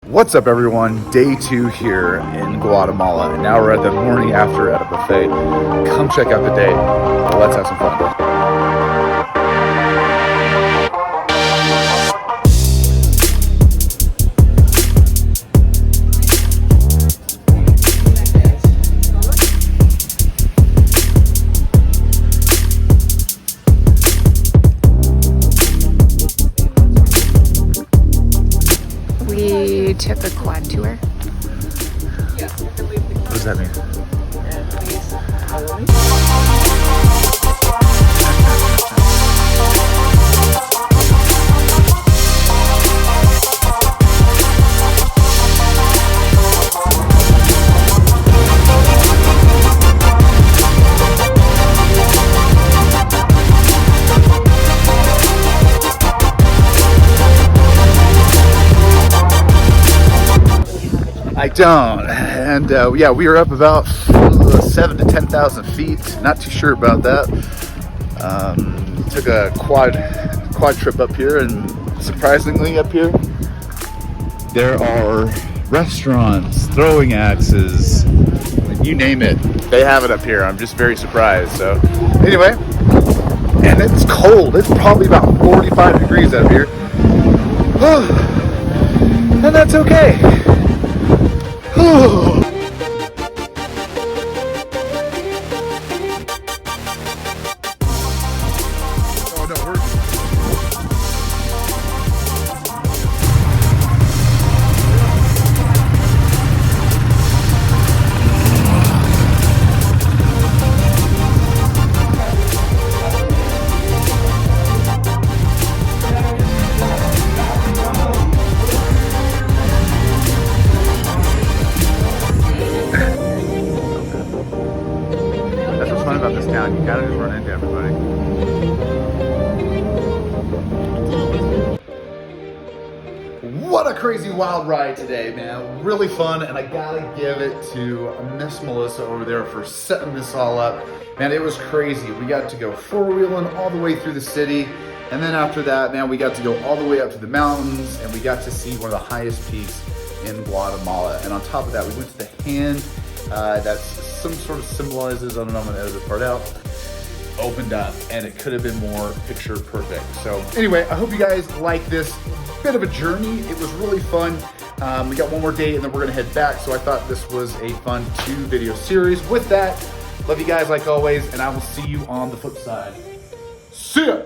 What's up, everyone? Day 2 here in Guatemala, and now we're at the morning after at a buffet. Come check out the day. Let's have some fun. We took a quad tour. What does that mean? I don't, and yeah, we were up about 7,000 to 10,000 feet. Not too sure about that. Took a quad trip up here, and surprisingly, up here there are restaurants, throwing axes, you name it. They have it up here. I'm just very surprised. So anyway, and it's cold. It's probably about 45 degrees up here, and that's okay. Oh no, that's what's fun about this town. You gotta just run into everybody. What a crazy wild ride today, man. Really fun, and I gotta give it to Miss Melissa over there for setting this all up. Man, it was crazy. We got to go four-wheeling all the way through the city, and then after that, man, we got to go all the way up to the mountains, and we got to see one of the highest peaks in Guatemala. And on top of that, we went to the hand that's some sort of symbolizes, I don't know, I'm gonna edit the part out, opened up, and it could have been more picture perfect. So anyway, I hope you guys like this bit of a journey. It was really fun. We got one more day and then we're gonna head back, so I thought this was a fun 2-video series. With that, love you guys like always, and I will see you on the flip side. See ya!